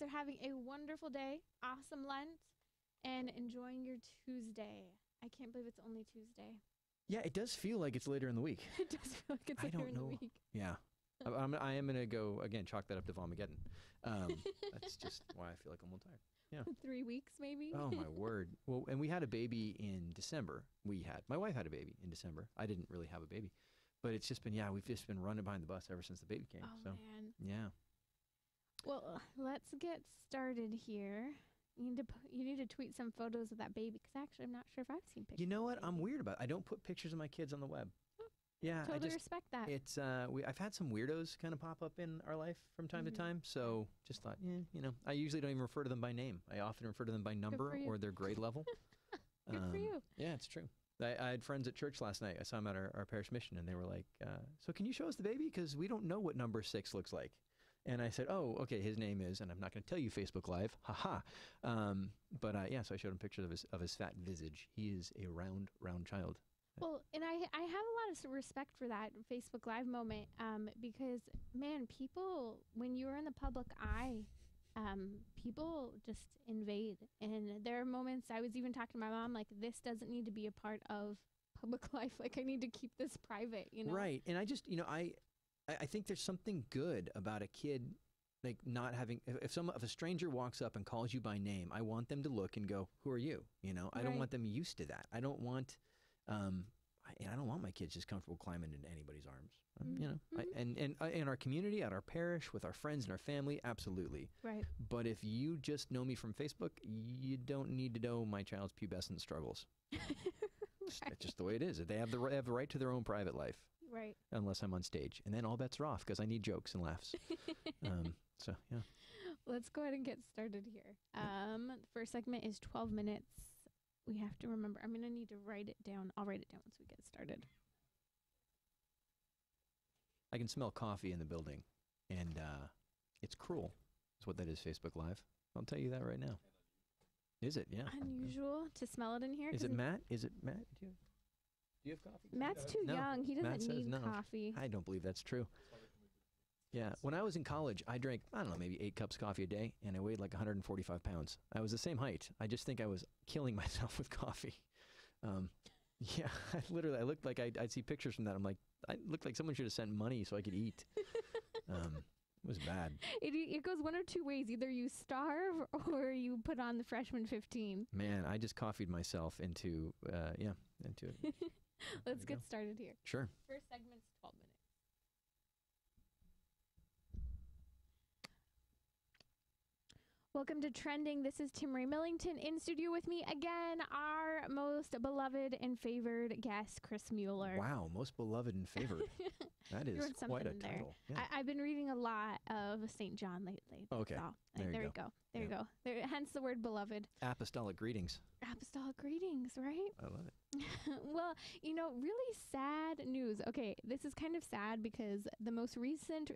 are having a wonderful day, awesome Lent, and enjoying your Tuesday. I can't believe it's only Tuesday. Yeah, it does feel like it's later in the week. It does feel like it's later in the week. Yeah. I am going to go, again, chalk that up to Vomageddon. That's just why I feel like I'm a little tired. Yeah. 3 weeks, maybe? Oh, my word. Well, and we had a baby in December. My wife had a baby in December. I didn't really have a baby. But it's just been, we've just been running behind the bus ever since the baby came. Oh, so, man. Yeah. Well, let's get started here. You need to tweet some photos of that baby, because actually I'm not sure if I've seen pictures. You know what? I'm weird about it. I don't put pictures of my kids on the web. Yeah, totally respect that. It's I've had some weirdos kind of pop up in our life from time to time, so just thought, I usually don't even refer to them by name. I often refer to them by number or their grade level. Good for you. Yeah, it's true. I had friends at church last night. I saw them at our parish mission, and they were like, so can you show us the baby? Because we don't know what number 6 looks like. And I said, oh, okay, his name is, and I'm not going to tell you Facebook Live, haha. So I showed him pictures of his fat visage. He is a round child. Well, and I have a lot of respect for that Facebook Live moment because, man, people, when you're in the public eye, people just invade. And there are moments, I was even talking to my mom, like, this doesn't need to be a part of public life. Like, I need to keep this private, Right. And I just, I think there's something good about a kid, like, not having, if a stranger walks up and calls you by name, I want them to look and go, who are you? I don't want them used to that. I don't want... I don't want my kids just comfortable climbing into anybody's arms. And in our community, at our parish, with our friends and our family, absolutely. Right. But if you just know me from Facebook, you don't need to know my child's pubescent struggles. It's just the way it is. They have the right to their own private life. Right. Unless I'm on stage, and then all bets are off because I need jokes and laughs. So yeah. Let's go ahead and get started here. The first segment is 12 minutes. We have to remember. I'm going to need to write it down. I'll write it down once we get started. I can smell coffee in the building, and it's cruel. That's what that is, Facebook Live. I'll tell you that right now. Is it? Yeah. Unusual to smell it in here. Is it Matt? Do you have coffee? Matt's too young. He doesn't need coffee. I don't believe that's true. Yeah. When I was in college, I drank, I don't know, maybe 8 cups of coffee a day, and I weighed like 145 pounds. I was the same height. I just think I was killing myself with coffee. Yeah, I looked like I'd see pictures from that. I'm like, I looked like someone should have sent money so I could eat. It was bad. It goes one or two ways. Either you starve or you put on the freshman 15. Man, I just coffeed myself into it. Let's get started here. Sure. First segment's 12 minutes. Welcome to Trending. This is Timmerie Millington in studio with me again, our most beloved and favored guest, Chris Mueller. Wow, most beloved and favored. That is quite a title. Yeah. I've been reading a lot of St. John lately. Okay. So, there you go. There you go. Hence the word beloved. Apostolic greetings. Apostolic greetings, right? I love it. Well, really sad news. Okay, this is kind of sad because the most recent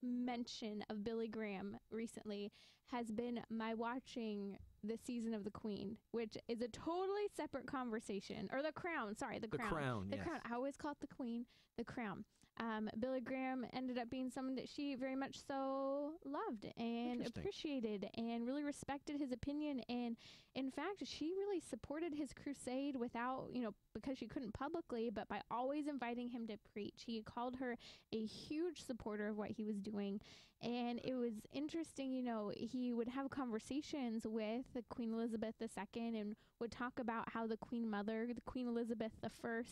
mention of Billy Graham recently has been my watching the season of The Queen, which is a totally separate conversation. Or The Crown, sorry, The Crown. The Crown. I always call it The Queen, The Crown. Billy Graham ended up being someone that she very much so loved and appreciated and really respected his opinion. And in fact, she really supported his crusade without, because she couldn't publicly, but by always inviting him to preach. He called her a huge supporter of what he was doing. And it was interesting, he would have conversations with Queen Elizabeth II and would talk about how the Queen Mother, the Queen Elizabeth I,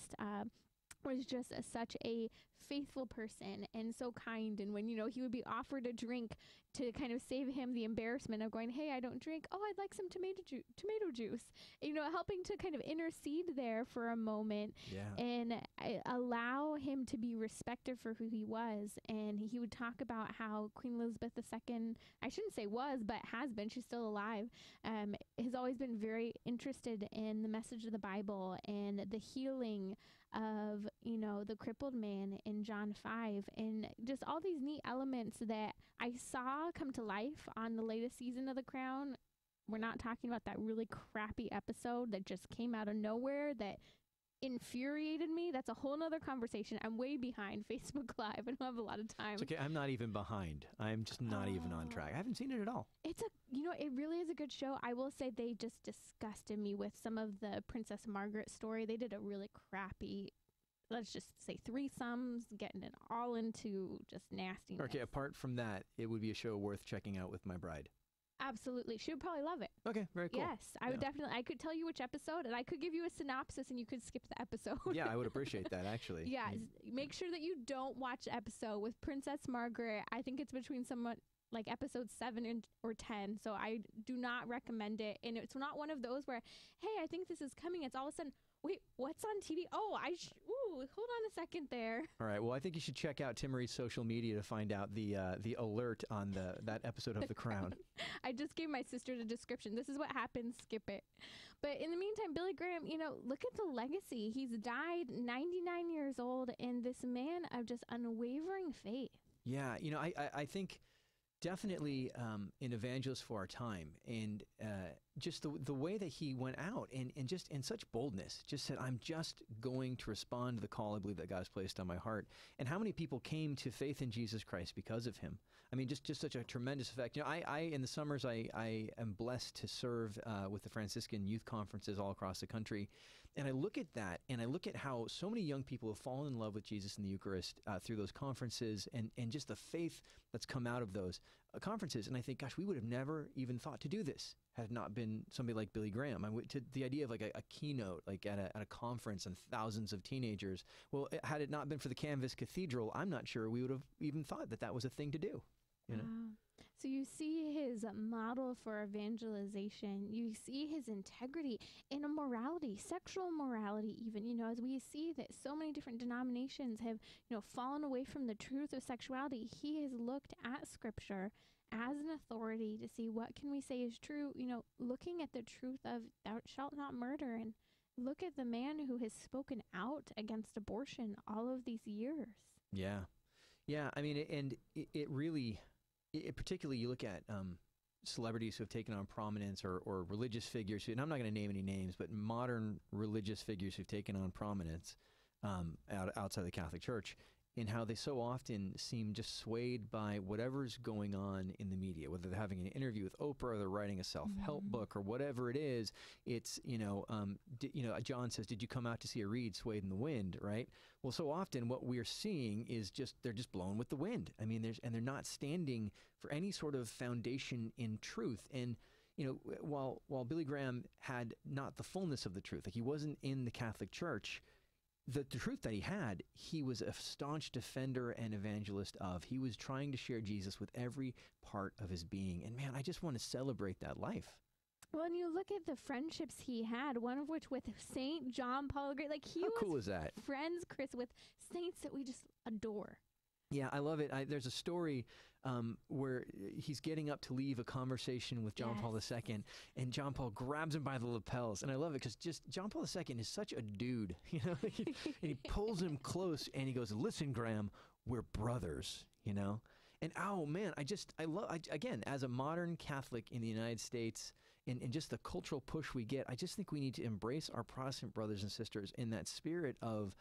was just such a faithful person and so kind. And when, he would be offered a drink to kind of save him the embarrassment of going, hey, I don't drink. Oh, I'd like some tomato juice, helping to kind of intercede there for a moment and allow him to be respected for who he was. And he would talk about how Queen Elizabeth II, I shouldn't say was, but has been, she's still alive, has always been very interested in the message of the Bible and the healing of, the crippled man in John 5, and just all these neat elements that I saw come to life on the latest season of The Crown. We're not talking about that really crappy episode that just came out of nowhere that infuriated me. That's a whole nother conversation. I'm way behind Facebook Live. I don't have a lot of time. It's okay. I'm not even behind. I'm just not even on track. I haven't seen it at all. It's it really is a good show. I will say they just disgusted me with some of the Princess Margaret story. They did a really crappy, let's just say, threesomes, getting it all into just nastiness. Okay, apart from that, it would be a show worth checking out with my bride. Absolutely. She would probably love it. Okay, very cool. Yes, I would definitely. I could tell you which episode, and I could give you a synopsis, and you could skip the episode. Yeah, I would appreciate that, actually. Yeah, make sure that you don't watch the episode with Princess Margaret. I think it's between somewhat like episode 7 or 10, so I do not recommend it. And it's not one of those where, hey, I think this is coming. It's all of a sudden, wait, what's on TV? Oh, hold on a second there. All right. Well, I think you should check out Timmerie's social media to find out the alert on that episode of The Crown. I just gave my sister the description. This is what happens. Skip it. But in the meantime, Billy Graham, look at the legacy. He's died 99 years old, and this man of just unwavering faith. Yeah. I think definitely an evangelist for our time, and just the way that he went out and just in such boldness, just said, I'm just going to respond to the call I believe that God's placed on my heart. And how many people came to faith in Jesus Christ because of him? I mean, just such a tremendous effect. I in the summers, I am blessed to serve with the Franciscan youth conferences all across the country. And I look at that, and I look at how so many young people have fallen in love with Jesus and the Eucharist through those conferences, and just the faith that's come out of those conferences. And I think, gosh, we would have never even thought to do this had it not been somebody like Billy Graham. To the idea of like a keynote, like at a conference and thousands of teenagers. Well, had it not been for the Canvas Cathedral, I'm not sure we would have even thought that was a thing to do. Wow. So you see his model for evangelization. You see his integrity in a morality, sexual morality even, as we see that so many different denominations have, fallen away from the truth of sexuality. He has looked at Scripture as an authority to see what can we say is true, looking at the truth of thou shalt not murder, and look at the man who has spoken out against abortion all of these years. Yeah. Yeah. I mean, and it really... particularly, you look at celebrities who have taken on prominence or religious figures, and I'm not going to name any names, but modern religious figures who've taken on prominence outside the Catholic Church, and how they so often seem just swayed by whatever's going on in the media, whether they're having an interview with Oprah or they're writing a self-help book or whatever it is. It's, John says, did you come out to see a reed swayed in the wind, right? Well, so often what we're seeing is they're just blown with the wind. I mean, they're not standing for any sort of foundation in truth. And, while Billy Graham had not the fullness of the truth, like he wasn't in the Catholic Church, the truth that he was a staunch defender and evangelist of. He was trying to share Jesus with every part of his being. And man, I just want to celebrate that life. Well, and you look at the friendships he had, one of which with Saint John Paul the Great. Like How cool is that? Friends, Chris, with saints that we just adore. Yeah, I love it. There's a story where he's getting up to leave a conversation with John Paul II, and John Paul grabs him by the lapels. And I love it because just John Paul II is such a dude, and he pulls him close and he goes, listen, Graham, we're brothers, And oh man, again, as a modern Catholic in the United States, and just the cultural push we get, I just think we need to embrace our Protestant brothers and sisters in that spirit of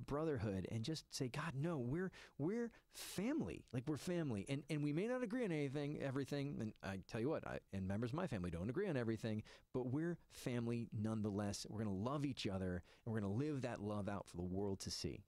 brotherhood, and just say, God, no, we're family. Like, we're family. And we may not agree on everything, and I tell you what, and members of my family don't agree on everything, but we're family nonetheless. We're going to love each other, and we're going to live that love out for the world to see.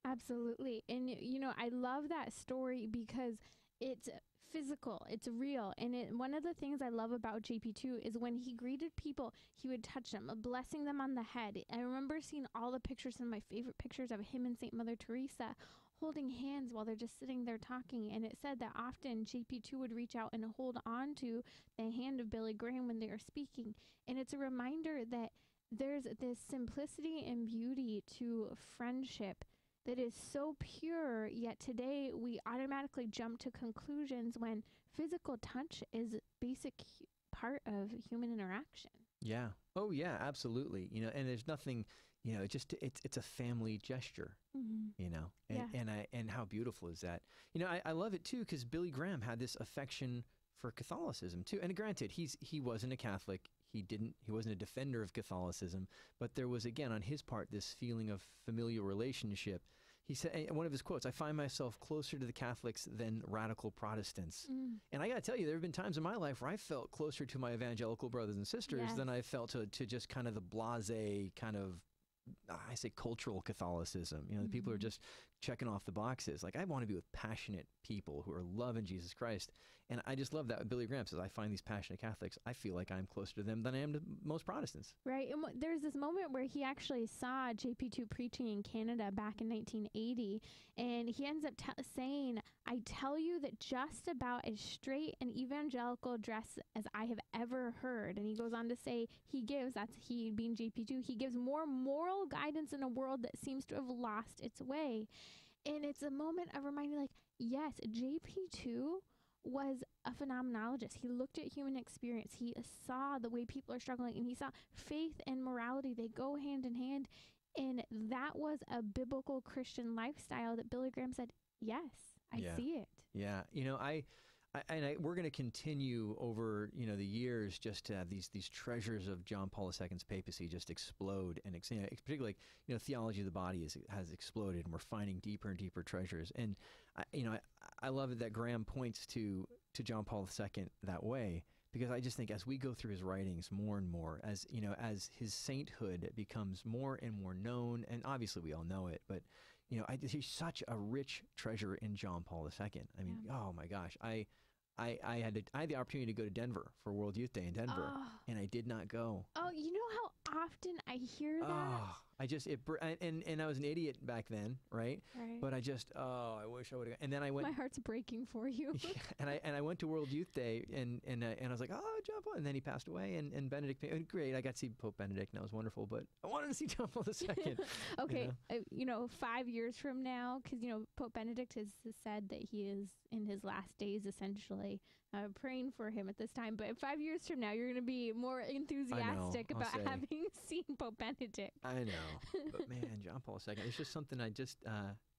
Absolutely. And, I love that story because it's physical, it's real. And one of the things I love about JP2 is when he greeted people, he would touch them, blessing them on the head. I remember seeing all the pictures, and my favorite pictures of him and St. Mother Teresa holding hands while they're just sitting there talking. And it said that often JP2 would reach out and hold on to the hand of Billy Graham when they were speaking. And it's a reminder that there's this simplicity and beauty to friendship that is so pure, yet today we automatically jump to conclusions when physical touch is a basic part of human interaction. Yeah. Oh, yeah, absolutely. And there's nothing, it's a family gesture, and how beautiful is that? I love it too, because Billy Graham had this affection for Catholicism too. And granted, he wasn't a Catholic. he wasn't a defender of Catholicism, but there was, again, on his part, this feeling of familial relationship. He said, in one of his quotes, "I find myself closer to the Catholics than radical Protestants." And I got to tell you, there have been times in my life where I felt closer to my evangelical brothers and sisters than I felt to just kind of the blasé kind of, I say, cultural Catholicism. You know, the people who are just checking off the boxes. Like, I want to be with passionate people who are loving Jesus Christ. And I just love that. Billy Graham says, I find these passionate Catholics, I feel like I'm closer to them than I am to most Protestants. Right. And there's this moment where he actually saw JP2 preaching in Canada back in 1980. And he ends up saying, "I tell you that just about as straight an evangelical address as I have ever heard." And he goes on to say that's he being JP2, he gives more moral guidance in a world that seems to have lost its way. And it's a moment of reminding, like, yes, JP2 was a phenomenologist. He looked at human experience. He saw the way people are struggling, and he saw faith and morality. They go hand in hand. And that was a biblical Christian lifestyle that Billy Graham said, yes, I see it. Yeah. You know, we're going to continue over, you know, the years just to have these treasures of John Paul II's papacy just explode, and particularly, you know, theology of the body has exploded, and we're finding deeper and deeper treasures. And I love it that Graham points to John Paul II that way, because I just think as we go through his writings more and more, as you know, as his sainthood becomes more and more known, and obviously we all know it, but you know, he's such a rich treasure in John Paul II. I mean, oh my gosh, I had the opportunity to go to Denver for World Youth Day in Denver, and I did not go. Oh, you know how often I hear that? Oh, and I was an idiot back then, right? But I wish I would have. And then I went. My heart's breaking for you. and I went to World Youth Day, and I was like, oh, John Paul, and then he passed away, and Benedict, great, I got to see Pope Benedict, and that was wonderful, but I wanted to see John Paul II. Okay, you know, 5 years from now, because you know Pope Benedict has said that he is in his last days, essentially. Praying for him at this time, but 5 years from now, you're going to be more enthusiastic about having seen Pope Benedict. I know, but man, John Paul II, it's just something I just,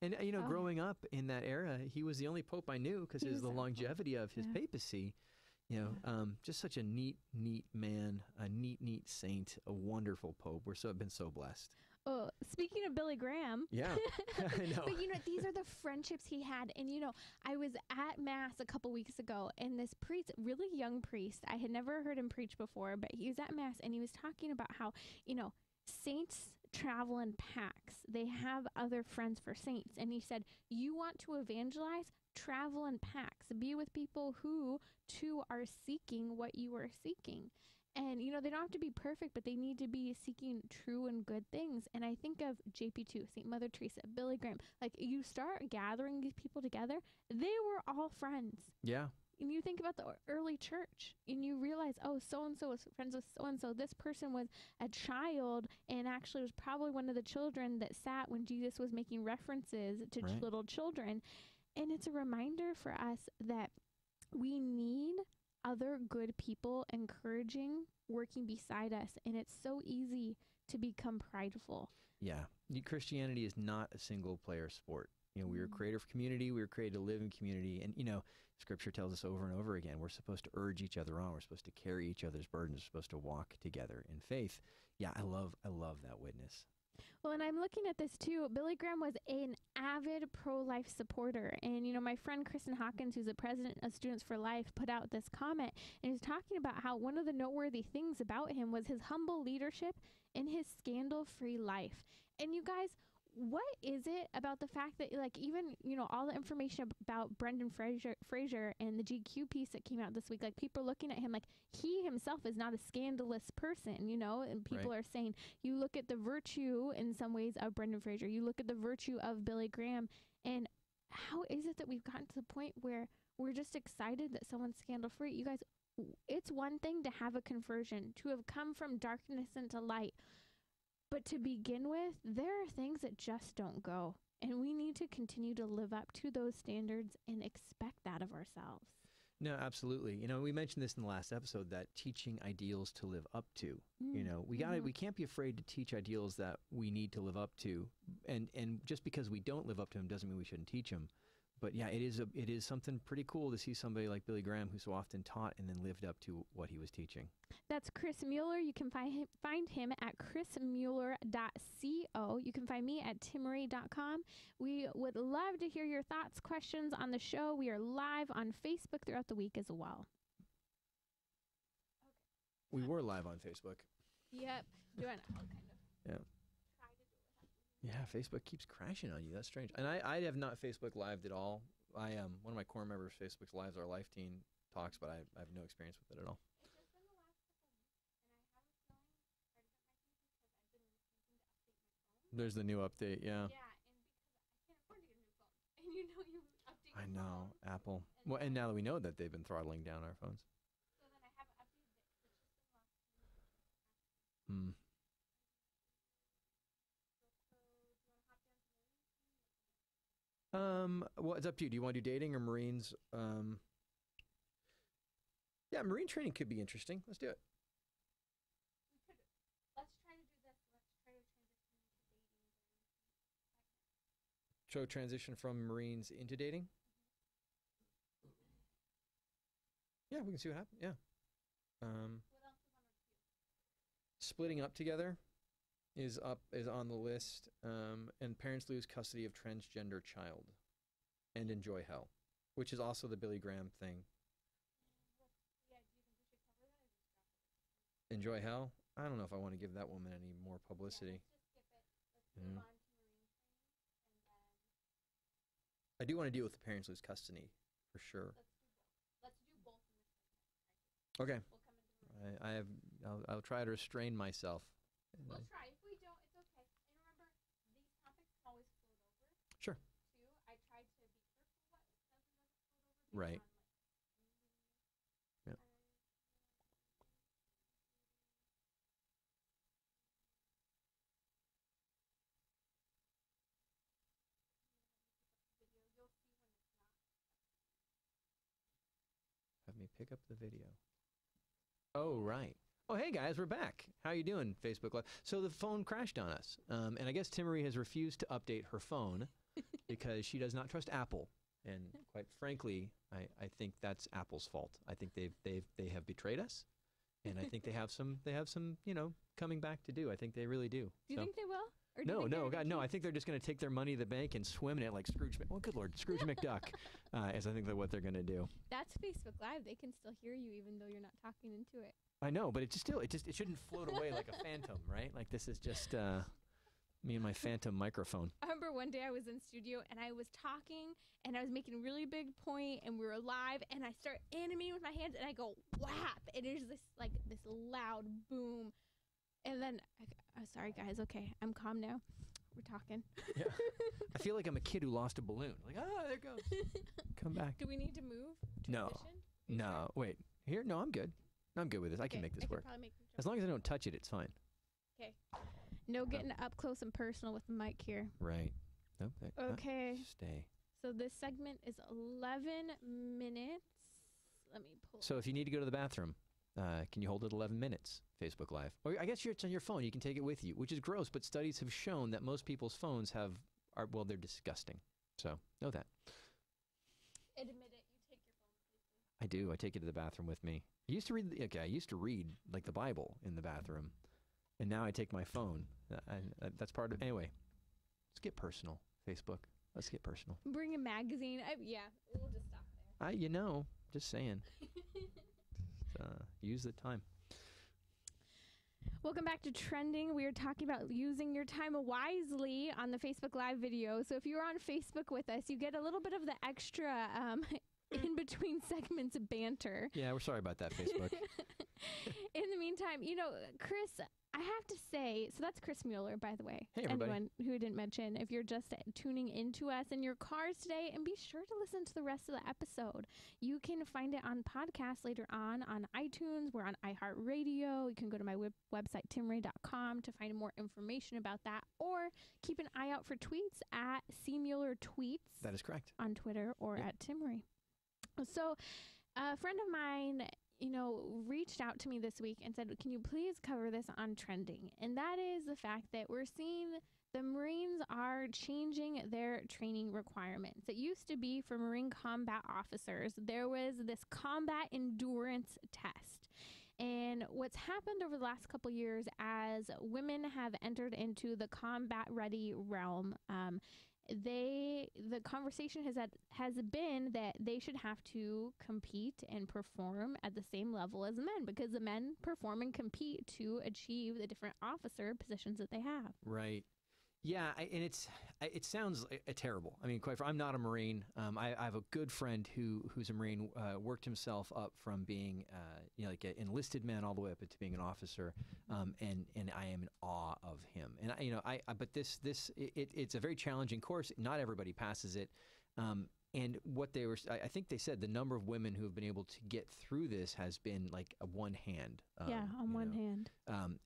and you know, growing up in that era, he was the only Pope I knew because of the longevity of his papacy. You know, just such a neat man, a neat saint, a wonderful Pope. Been so blessed. Oh, speaking of Billy Graham. Yeah, I know. But, you know, these are the friendships he had. And, you know, I was at Mass a couple weeks ago, and this priest, really young priest, I had never heard him preach before, but he was at Mass, and he was talking about how, you know, saints travel in packs. They have other friends for saints. And he said, you want to evangelize? Travel in packs. Be with people who, too, are seeking what you are seeking. And, you know, they don't have to be perfect, but they need to be seeking true and good things. And I think of JP2, St. Mother Teresa, Billy Graham. Like, you start gathering these people together, they were all friends. Yeah. And you think about the early church, and you realize, oh, so-and-so was friends with so-and-so. This person was a child, and actually was probably one of the children that sat when Jesus was making references to little children. And it's a reminder for us that we need other good people encouraging, working beside us. And it's so easy to become prideful. Yeah. Christianity is not a single player sport. You know, we were created for community. We were created to live in community. And, you know, Scripture tells us over and over again, we're supposed to urge each other on. We're supposed to carry each other's burdens. We're supposed to walk together in faith. Yeah, I love that witness. Well, and I'm looking at this too. Billy Graham was an avid pro-life supporter. And, you know, my friend Kristen Hawkins, who's the president of Students for Life, put out this comment. And he's talking about how one of the noteworthy things about him was his humble leadership and his scandal-free life. And you guys, what is it about the fact that, like, even, you know, all the information about Brendan Fraser and the GQ piece that came out this week, like, people are looking at him like he himself is not a scandalous person, you know, and people are saying, you look at the virtue in some ways of Brendan Fraser, you look at the virtue of Billy Graham, and how is it that we've gotten to the point where we're just excited that someone's scandal-free? You guys, it's one thing to have a conversion, to have come from darkness into light. But to begin with, there are things that just don't go. And we need to continue to live up to those standards and expect that of ourselves. No, absolutely. You know, we mentioned this in the last episode, that teaching ideals to live up to. You know, we can't be afraid to teach ideals that we need to live up to. And just because we don't live up to them doesn't mean we shouldn't teach them. But yeah, it is something pretty cool to see somebody like Billy Graham, who so often taught and then lived up to what he was teaching. That's Chris Mueller. You can find him at chrismueller.co. You can find me at timmerie.com. We would love to hear your thoughts, questions on the show. We are live on Facebook throughout the week as well. We were live on Facebook. Yep. Doing kind of. Yeah. Yeah, Facebook keeps crashing on you. That's strange. And I have not Facebook lived at all. I one of my core members Facebook's lives our life team talks, but I have no experience with it at all. There's the new update, yeah. Yeah, and because I can't afford to get a new phone. And you know you update I your know, phone. Apple. Well, and now that we know that they've been throttling down our phones. So then I haven't updated it. It's just been the last 2 months. Well, it's up to you. Do you want to do dating or Marines? Yeah, Marine training could be interesting. Let's do it. Let's try to do this. Let's try to transition into dating. So transition from Marines into dating? Yeah, we can see what happens. Yeah. What else is on our queue? Splitting up together is on the list. And parents lose custody of transgender child and enjoy hell, which is also the Billy Graham thing. Yeah, do you think we should cover that or just drop it? Enjoy hell? I don't know if I want to give that woman any more publicity. Yeah, let's just skip it. Let's move on to Marine training, and then I do want to deal with the parents lose custody for sure. let's do both in this segment. Okay. We'll come into Marine. I'll try to restrain myself. We'll try. If we don't, it's okay. And remember, these topics can always float over. Sure. Too. I try to be careful what it does and doesn't float over. Right. Yeah. Have me pick up the video. Oh, right. Oh, hey, guys, we're back. How you doing, Facebook Live? So the phone crashed on us, and I guess Timmerie has refused to update her phone because she does not trust Apple. And quite frankly, I think that's Apple's fault. I think they have betrayed us, and I think they have some coming back to do. I think they really do. Do you think they will? Or do you No, think no, they're God, gonna no. I keep- think they're just going to take their money to the bank and swim in it like Scrooge. Oh, good Lord, Scrooge McDuck is I think that what they're going to do. That's Facebook Live. They can still hear you even though you're not talking into it. I know, but it shouldn't float away like a phantom, right? Like this is just me and my phantom microphone. I remember one day I was in studio and I was talking and I was making a really big point and we were live and I start animating with my hands and I go whap and there's this loud boom and then sorry guys, okay, I'm calm now. We're talking. Yeah. I feel like I'm a kid who lost a balloon. Like, there it goes. Come back. Do we need to move? No. Transition? No, wait. Here? No, I'm good. I'm good with this. I can make this work. As long as I don't touch it, it's fine. Okay. No getting up close and personal with the mic here. Right. Nope. Okay. Stay. So this segment is 11 minutes. Let me pull. So if you need to go to the bathroom, can you hold it 11 minutes? Facebook Live. Or I guess it's on your phone. You can take it with you, which is gross, but studies have shown that most people's phones they're disgusting. So know that. Admit it. You take your phone with you. I do. I take it to the bathroom with me. I used to read like the Bible in the bathroom, and now I take my phone. That's part of. Anyway, let's get personal. Facebook. Let's get personal. Bring a magazine. Yeah, we'll just stop there. Just saying. Use the time. Welcome back to Trending. We are talking about using your time wisely on the Facebook Live video. So if you're on Facebook with us, you get a little bit of the extra in between segments of banter. Yeah, we're sorry about that, Facebook. In the meantime, Chris, I have to say, so that's Chris Mueller, by the way. Hey, everybody. Anyone who didn't mention, if you're just tuning into us in your cars today, and be sure to listen to the rest of the episode. You can find it on podcast later on iTunes. We're on iHeartRadio. You can go to my website, timmerie.com, to find more information about that, or keep an eye out for tweets at cmuellertweets. That is correct. On Twitter or at Timmerie. So a friend of mine, reached reached out to me this week and said, can you please cover this on trending? And that is the fact that we're seeing the Marines are changing their training requirements. It used to be for Marine combat officers, there was this combat endurance test. And what's happened over the last couple years as women have entered into the combat ready realm, the conversation has been that they should have to compete and perform at the same level as men, because the men perform and compete to achieve the different officer positions that they have. Right. Yeah, and it sounds terrible. I mean, I'm not a Marine. I have a good friend who's a Marine, worked himself up from being like an enlisted man all the way up to being an officer, and I am in awe of him. And but it's a very challenging course. Not everybody passes it. And what I think they said the number of women who have been able to get through this has been like a one hand. On one hand.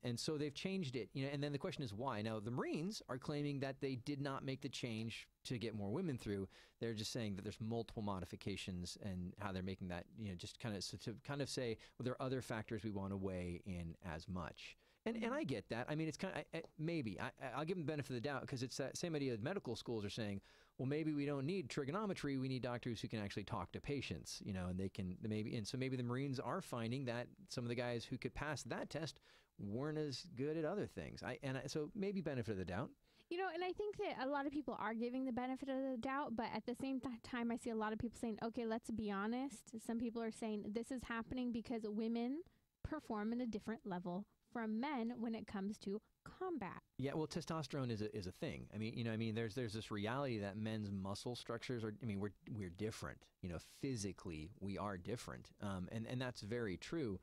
And so they've changed it, and then the question is why? Now, the Marines are claiming that they did not make the change to get more women through. They're just saying that there's multiple modifications and how they're making that, just kind of to kind of say, well, there are other factors we want to weigh in as much. And I get that. I mean, it's kind of maybe I'll give them the benefit of the doubt, because it's that same idea that medical schools are saying, well, maybe we don't need trigonometry. We need doctors who can actually talk to patients, and they can so maybe the Marines are finding that some of the guys who could pass that test weren't as good at other things. So maybe benefit of the doubt. And I think that a lot of people are giving the benefit of the doubt, but at the same time, I see a lot of people saying, okay, let's be honest. Some people are saying this is happening because women perform at a different level from men when it comes to combat. Yeah, well, testosterone is a thing. I mean, there's this reality that men's muscle structures are. I mean, we're different. Physically we are different, and that's very true.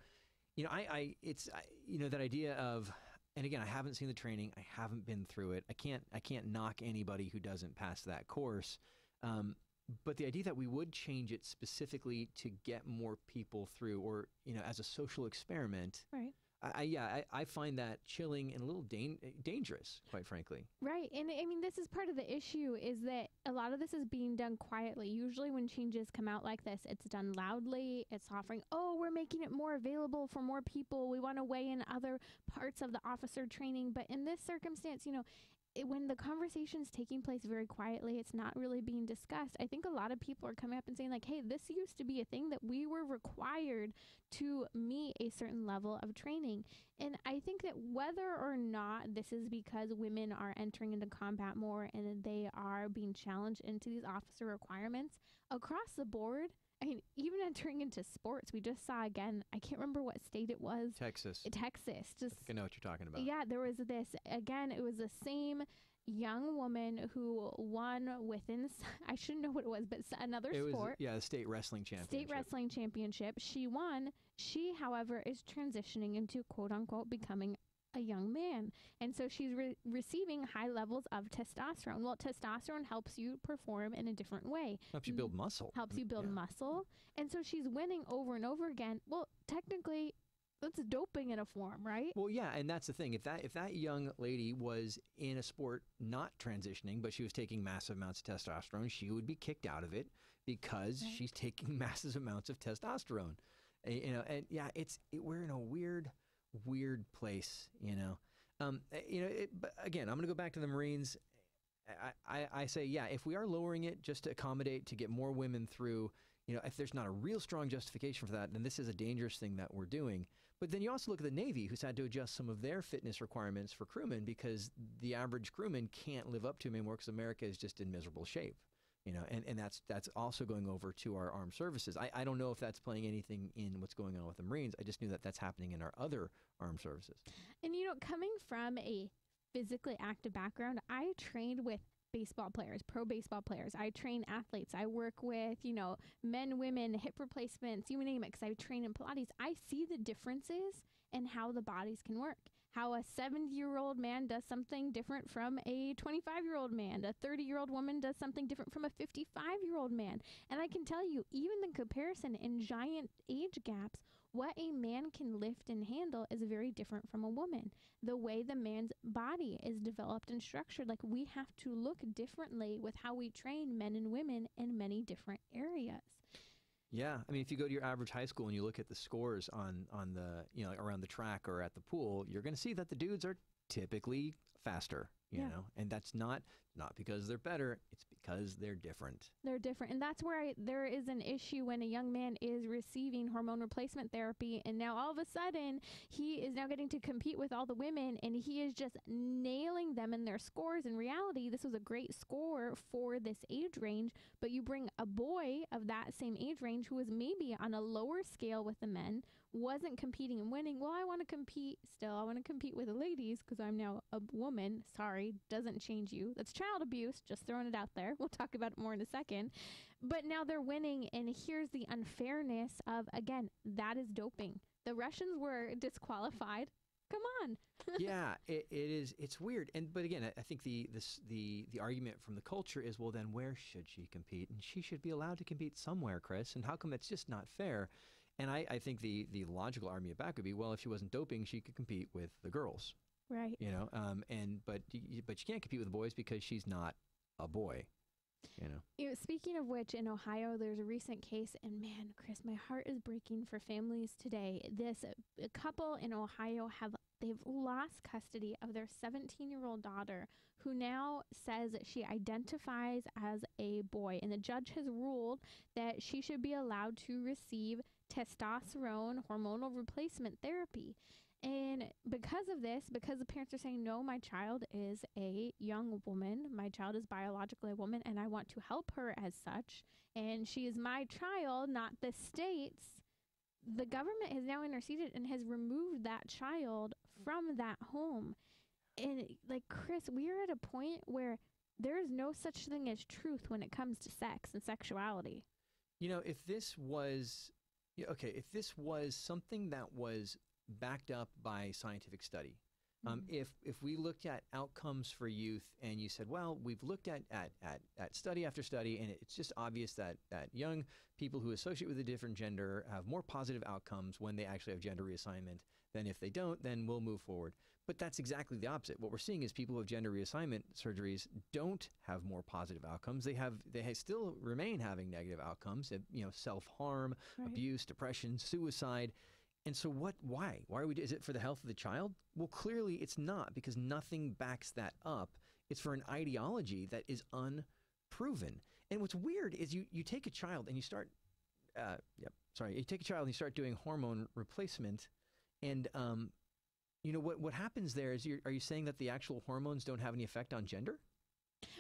That idea of, and again, I haven't seen the training. I haven't been through it. I can't knock anybody who doesn't pass that course. But the idea that we would change it specifically to get more people through, or as a social experiment, right? I find that chilling and a little dangerous, quite frankly. Right. And I mean, this is part of the issue, is that a lot of this is being done quietly. Usually when changes come out like this, it's done loudly. It's offering, we're making it more available for more people. We want to weigh in other parts of the officer training. But in this circumstance, when the conversation's taking place very quietly, it's not really being discussed. I think a lot of people are coming up and saying like, hey, this used to be a thing that we were required to meet a certain level of training. And I think that whether or not this is because women are entering into combat more and they are being challenged into these officer requirements across the board, I mean, even entering into sports, we just saw again, I can't remember what state it was. Texas. Just, I think I know what you're talking about. Yeah, there was this, again, it was the same young woman who won within, I shouldn't know what it was, but another sport. The state wrestling championship. She won. She, however, is transitioning into quote unquote becoming a young man. And so she's receiving high levels of testosterone. Well, testosterone helps you perform in a different way. Helps you build muscle. Muscle. And so she's winning over and over again. Well, technically, that's doping in a form, right? Well, yeah, and that's the thing. If that young lady was in a sport not transitioning, but she was taking massive amounts of testosterone, she would be kicked out of it because she's taking massive amounts of testosterone. And yeah, we're in a weird place, but again, I'm going to go back to the Marines. I say, yeah, if we are lowering it just to accommodate, to get more women through, if there's not a real strong justification for that, then this is a dangerous thing that we're doing. But then you also look at the Navy, who's had to adjust some of their fitness requirements for crewmen because the average crewman can't live up to them anymore because America is just in miserable shape. And that's also going over to our armed services. I don't know if that's playing anything in what's going on with the Marines. I just knew that that's happening in our other armed services. And, coming from a physically active background, I trained with baseball players, pro baseball players. I train athletes. I work with, men, women, hip replacements, you name it, because I train in Pilates. I see the differences in how the bodies can work. How a 70-year-old man does something different from a 25-year-old man. A 30-year-old woman does something different from a 55-year-old man. And I can tell you, even the comparison in giant age gaps, what a man can lift and handle is very different from a woman. The way the man's body is developed and structured, like we have to look differently with how we train men and women in many different areas. Yeah, I mean, if you go to your average high school and you look at the scores on the around the track or at the pool, you're going to see that the dudes are typically faster. You know, and that's not because they're better; it's because they're different. They're different. And that's where there is an issue when a young man is receiving hormone replacement therapy. And now all of a sudden, he is now getting to compete with all the women and he is just nailing them in their scores. In reality, this was a great score for this age range. But you bring a boy of that same age range who was maybe on a lower scale with the men, wasn't competing and winning. Well, I want to compete still. I want to compete with the ladies because I'm now a woman. Sorry, doesn't change you. That's child abuse. Just throwing it out there. We'll talk about it more in a second. But now they're winning, and here's the unfairness of, again, that is doping. The Russians were disqualified. Come on. Yeah, it is. It's weird. But again, I think the argument from the culture is, well, then where should she compete? And she should be allowed to compete somewhere, Chris. And how come it's just not fair? And I think the logical argument back would be, well, if she wasn't doping, she could compete with the girls. Right. You know, but you can't compete with the boys because she's not a boy. You know. Speaking of which, in Ohio, there's a recent case, and man, Chris, my heart is breaking for families today. This couple in Ohio they've lost custody of their 17-year-old daughter, who now says that she identifies as a boy, and the judge has ruled that she should be allowed to receive testosterone hormonal replacement therapy. And because of this, because the parents are saying, no, my child is a young woman, my child is biologically a woman, and I want to help her as such, and she is my child, not the state's, the government has now interceded and has removed that child from that home. And like, Chris, we are at a point where there is no such thing as truth when it comes to sex and sexuality. You know, if this was something that was backed up by scientific study, if we looked at outcomes for youth and you said, well, we've looked at study after study, and it's just obvious that young people who associate with a different gender have more positive outcomes when they actually have gender reassignment than if they don't, then we'll move forward. But that's exactly the opposite. What we're seeing is people who have gender reassignment surgeries don't have more positive outcomes. They still remain having negative outcomes, self-harm, abuse, depression, suicide. And so why are we, is it for the health of the child? Well, clearly it's not, because nothing backs that up. It's for an ideology that is unproven. And what's weird is you take a child and you start, doing hormone replacement, and what happens there is, are you saying that the actual hormones don't have any effect on gender?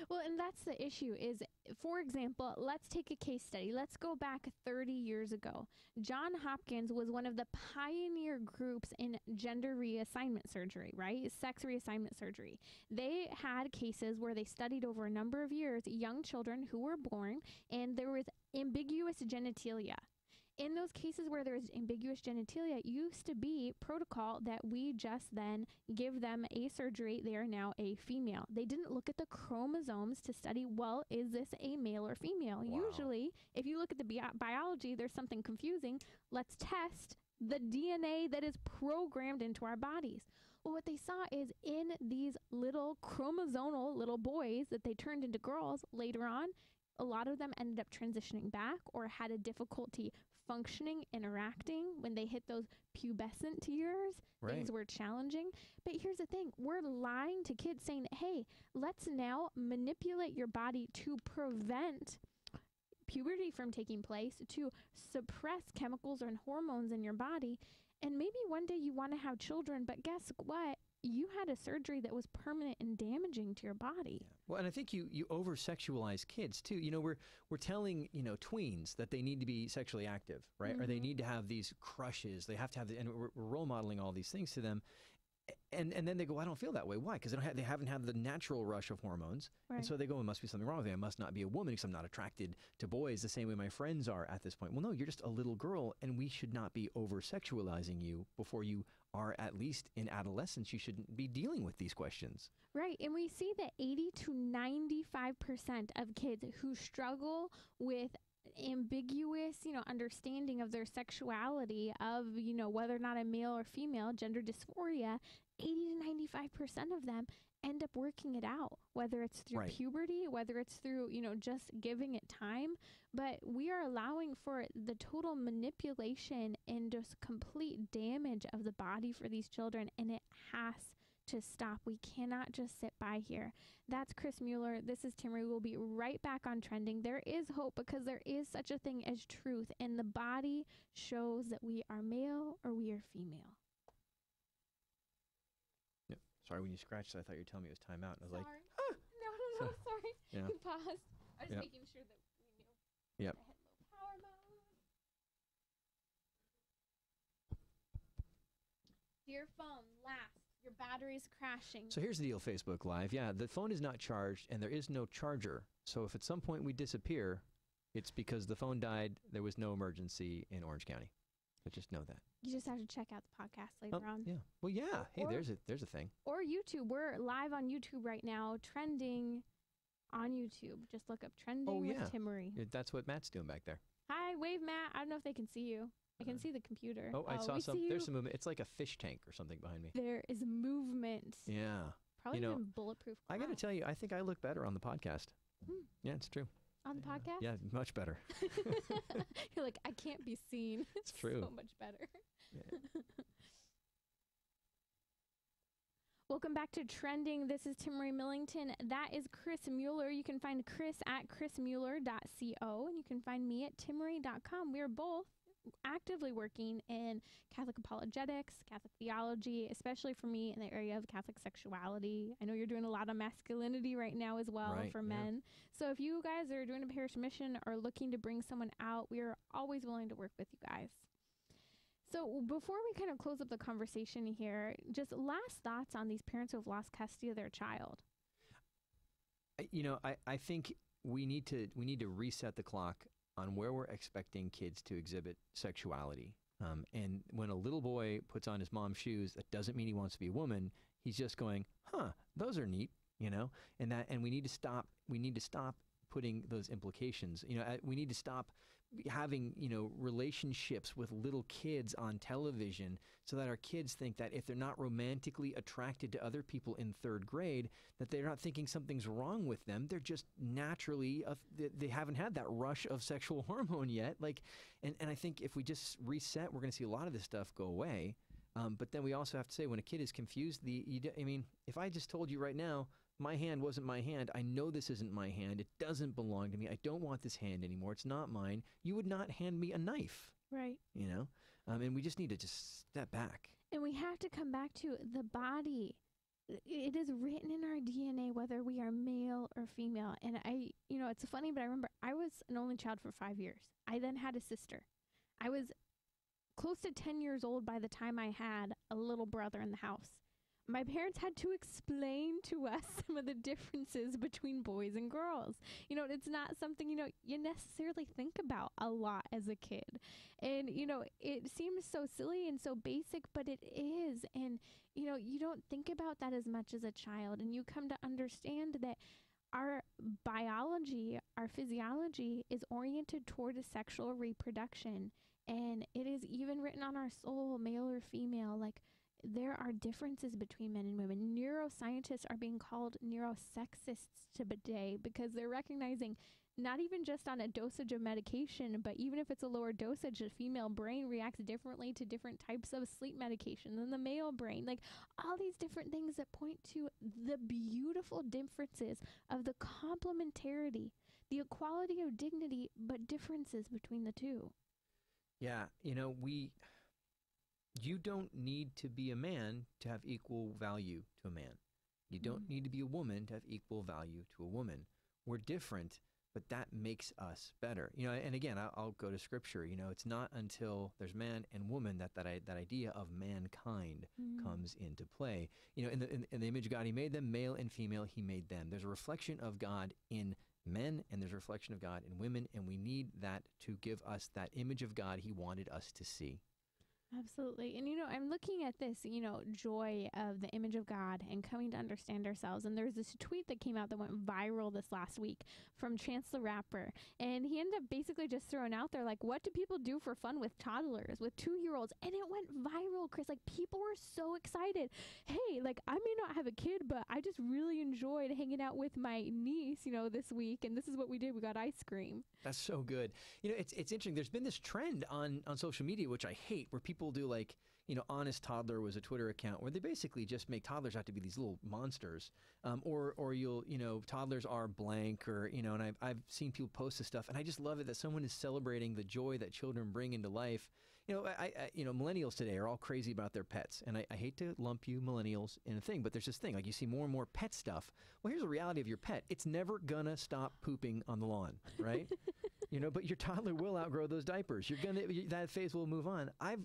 Well, and that's the issue is, for example, let's take a case study. Let's go back 30 years ago. John Hopkins was one of the pioneer groups in gender reassignment surgery, right? Sex reassignment surgery. They had cases where they studied over a number of years young children who were born and there was ambiguous genitalia. In those cases where there's ambiguous genitalia, it used to be protocol that we just then give them a surgery. They are now a female. They didn't look at the chromosomes to study, well, is this a male or female? Wow. Usually, if you look at the biology, there's something confusing. Let's test the DNA that is programmed into our bodies. Well, what they saw is in these little chromosomal little boys that they turned into girls later on, a lot of them ended up transitioning back or had a difficulty functioning, interacting when they hit those pubescent years. Right. Things were challenging. But here's the thing. We're lying to kids saying, hey, let's now manipulate your body to prevent puberty from taking place, to suppress chemicals and hormones in your body. And maybe one day you want to have children, but guess what? You had a surgery that was permanent and damaging to your body. Yeah. Well, and I think you over-sexualize kids too. We're telling, tweens that they need to be sexually active, right? Or they need to have these crushes. They have to have, and we're role modeling all these things to them. And then they go, I don't feel that way. Why? Because they haven't had the natural rush of hormones. Right. And so they go, it must be something wrong with me. I must not be a woman because I'm not attracted to boys the same way my friends are at this point. Well, no, you're just a little girl, and we should not be over-sexualizing you before you are at least in adolescence. You shouldn't be dealing with these questions. Right. And we see that 80 to 95% of kids who struggle with ambiguous, understanding of their sexuality, of, whether or not a male or female, gender dysphoria, 80 to 95% of them end up working it out, whether it's through Right. puberty, whether it's through, just giving it time. But we are allowing for the total manipulation and just complete damage of the body for these children. And it has to stop. We cannot just sit by here. That's Chris Mueller. This is Timmerie. We'll be right back on Trending. There is hope because there is such a thing as truth, and the body shows that we are male or we are female. Yep. Sorry, when you scratched, I thought you were telling me it was time out. And I was Sorry. like, ah! No, sorry. Yeah. You paused. I was Yep. making sure that we knew. Yep. I hit low power mode. Dear phone, last. Your battery's crashing. So here's the deal, Facebook Live. Yeah, the phone is not charged, and there is no charger. So if at some point we disappear, it's because the phone died. There was no emergency in Orange County. But just know that. You just have to check out the podcast later on. Yeah. Well, yeah. Hey, Or- there's a thing. Or YouTube. We're live on YouTube right now, trending on YouTube. Just look up Trending yeah. with Timmerie. That's what Matt's doing back there. Hi, wave Matt. I don't know if they can see you. I can see the computer. Oh, I saw we some. see There's you. some movement. It's like a fish tank or something behind me. There is movement. Yeah. Probably You know, even bulletproof I got to glass. tell you, I think I look better on the podcast. Hmm. Yeah, it's true. On the podcast? Yeah, much better. You're like, I can't be seen. It's true. So much better. Yeah. Welcome back to Trending. This is Timmerie Millington. That is Chris Mueller. You can find Chris at chrismueller.co, and you can find me at timmerie.com. We are both actively working in Catholic apologetics, Catholic theology, especially for me in the area of Catholic sexuality. I know you're doing a lot of masculinity right now as well Right, for yeah. men. So if you guys are doing a parish mission or looking to bring someone out, we are always willing to work with you guys. So before we kind of close up the conversation here, just last thoughts on these parents who have lost custody of their child. I think we need to reset the clock on where we're expecting kids to exhibit sexuality. And when a little boy puts on his mom's shoes, that doesn't mean he wants to be a woman. He's just going, those are neat, and we need to stop. We need to stop putting those implications. We need to stop having, relationships with little kids on television so that our kids think that if they're not romantically attracted to other people in third grade, that they're not thinking something's wrong with them. They're just naturally, they haven't had that rush of sexual hormone yet. And I think if we just reset, we're going to see a lot of this stuff go away. But then we also have to say, when a kid is confused, if I just told you right now, my hand wasn't my hand. I know this isn't my hand. It doesn't belong to me. I don't want this hand anymore. It's not mine. You would not hand me a knife, Right. And we just need to just step back. And we have to come back to the body. It is written in our DNA whether we are male or female. And it's funny, but I remember I was an only child for 5 years. I then had a sister. I was close to 10 years old by the time I had a little brother in the house. My parents had to explain to us some of the differences between boys and girls. It's not something, you necessarily think about a lot as a kid. And, it seems so silly and so basic, but it is. And, you don't think about that as much as a child. And you come to understand that our biology, our physiology is oriented toward a sexual reproduction. And it is even written on our soul, male or female, there are differences between men and women. Neuroscientists are being called neurosexists today because they're recognizing not even just on a dosage of medication, but even if it's a lower dosage, the female brain reacts differently to different types of sleep medication than the male brain. All these different things that point to the beautiful differences of the complementarity, the equality of dignity, but differences between the two. Yeah, you don't need to be a man to have equal value to a man. You don't need to be a woman to have equal value to a woman. We're different, but that makes us better. And again, I'll go to scripture. It's not until there's man and woman that idea of mankind comes into play. In the image of God, he made them, male and female, he made them. There's a reflection of God in men, and there's a reflection of God in women, and we need that to give us that image of God he wanted us to see. Absolutely. And, I'm looking at this, joy of the image of God and coming to understand ourselves. And there's this tweet that came out that went viral this last week from Chance the Rapper. And he ended up basically just throwing out there, like, what do people do for fun with toddlers, with 2-year-olds? And it went viral, Chris. Like, people were so excited. Hey, like, I may not have a kid, but I just really enjoyed hanging out with my niece, this week. And this is what we did. We got ice cream. That's so good. It's interesting. There's been this trend on social media, which I hate, where people do like, Honest Toddler was a Twitter account where they basically just make toddlers out to be these little monsters. Or you'll, toddlers are blank or, and I've seen people post this stuff and I just love it that someone is celebrating the joy that children bring into life. Millennials today are all crazy about their pets. And I hate to lump you millennials in a thing, but there's this thing, like you see more and more pet stuff. Well, here's the reality of your pet. It's never gonna stop pooping on the lawn, right? But your toddler will outgrow those diapers. That phase will move on. I've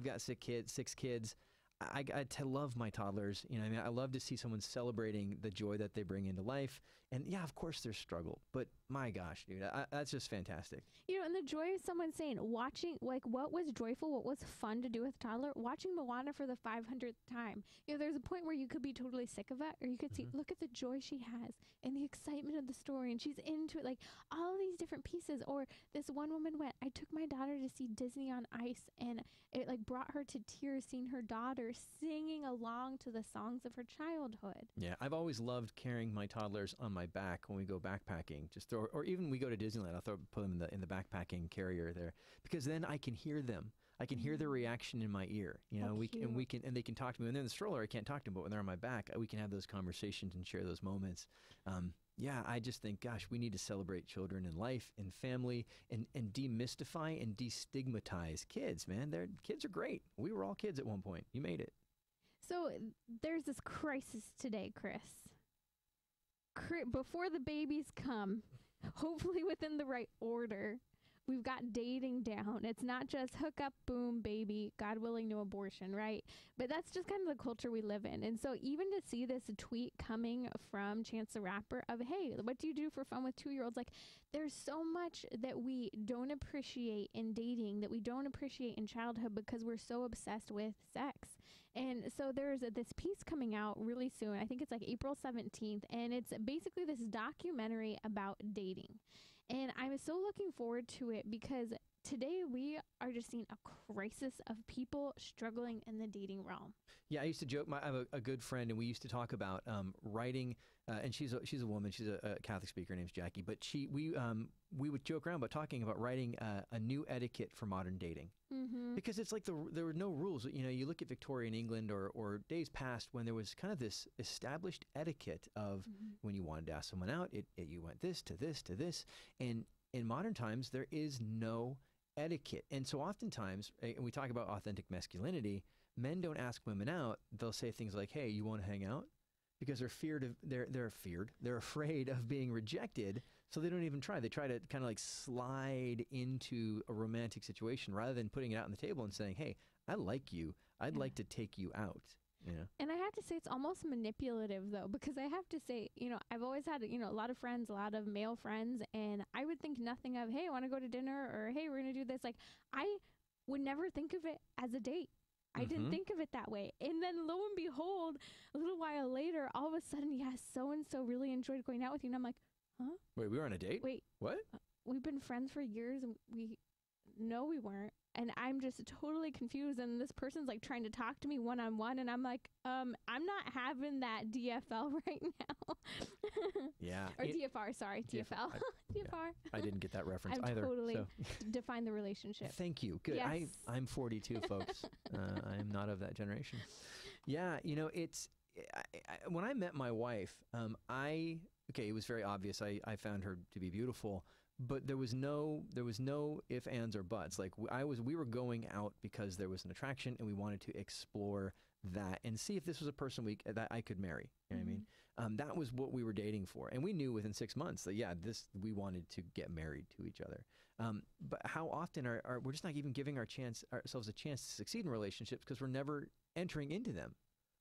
got 6 kids. I love my toddlers. I love to see someone celebrating the joy that they bring into life. And yeah, of course there's struggle, but my gosh, dude, that's just fantastic. And the joy of someone saying, watching, like, what was joyful, what was fun to do with a toddler, watching Moana for the 500th time. There's a point where you could be totally sick of it, or you could see, look at the joy she has and the excitement of the story, and she's into it, like all these different pieces. Or this one woman I took my daughter to see Disney on Ice, and it like brought her to tears seeing her daughter singing along to the songs of her childhood. Yeah, I've always loved carrying my toddlers on my back when we go backpacking. Or even we go to Disneyland, I'll put them in the backpacking carrier there, because then I can hear them. I can hear their reaction in my ear. And they can talk to me when they're in the stroller. I can't talk to them, but when they're on my back, we can have those conversations and share those moments. Yeah, I just think, gosh, we need to celebrate children in life and family and demystify and destigmatize kids, man. Kids are great. We were all kids at one point. You made it. So there's this crisis today, Chris. Before the babies come, hopefully within the right order, we've got dating down. It's not just hook up, boom, baby, God willing, no abortion, right? But that's just kind of the culture we live in. And so even to see this tweet coming from Chance the Rapper of, hey, what do you do for fun with 2-year-olds? Like, there's so much that we don't appreciate in dating, that we don't appreciate in childhood because we're so obsessed with sex. And so there's this piece coming out really soon. I think it's like April 17th. And it's basically this documentary about dating. And I'm so looking forward to it because today we are just seeing a crisis of people struggling in the dating realm. Yeah, I used to joke. I have a good friend, and we used to talk about writing. And she's a woman. She's a Catholic speaker. Her name's Jackie. But we would joke around about talking about writing a new etiquette for modern dating, because it's like there were no rules. You look at Victorian England or days past when there was kind of this established etiquette of when you wanted to ask someone out, you went this to this to this, and in modern times there is no etiquette. And so oftentimes, and we talk about authentic masculinity, men don't ask women out. They'll say things like, "Hey, you want to hang out?" Because they're afraid of being rejected, so they don't even try. They try to kind of like slide into a romantic situation rather than putting it out on the table and saying, "Hey, I like you. I'd like to take you out." And I have to say it's almost manipulative though, because I have to say, I've always had, a lot of friends, a lot of male friends, and I would think nothing of, hey, I want to go to dinner, or hey, we're going to do this. Like, I would never think of it as a date. I didn't think of it that way. And then lo and behold, a little while later, all of a sudden, yes, so-and-so really enjoyed going out with you. And I'm like, huh? Wait, we were on a date? Wait. What? We've been friends for years and we weren't. And I'm just totally confused. And this person's like trying to talk to me one-on-one. And I'm like, I'm not having that DFL right now. Yeah. Or DFR, sorry. DFL. DFR. Yeah. I didn't get that reference either. Totally define the relationship. Thank you. Good. Yes. I'm 42, folks. I am not of that generation. Yeah. It's, when I met my wife, it was very obvious. I found her to be beautiful. But there was no if, ands, or buts. Like we were going out because there was an attraction, and we wanted to explore that and see if this was a person that I could marry. You know what I mean? That was what we were dating for, and we knew within 6 months that we wanted to get married to each other. But how often are we're just not even giving ourselves a chance to succeed in relationships because we're never entering into them.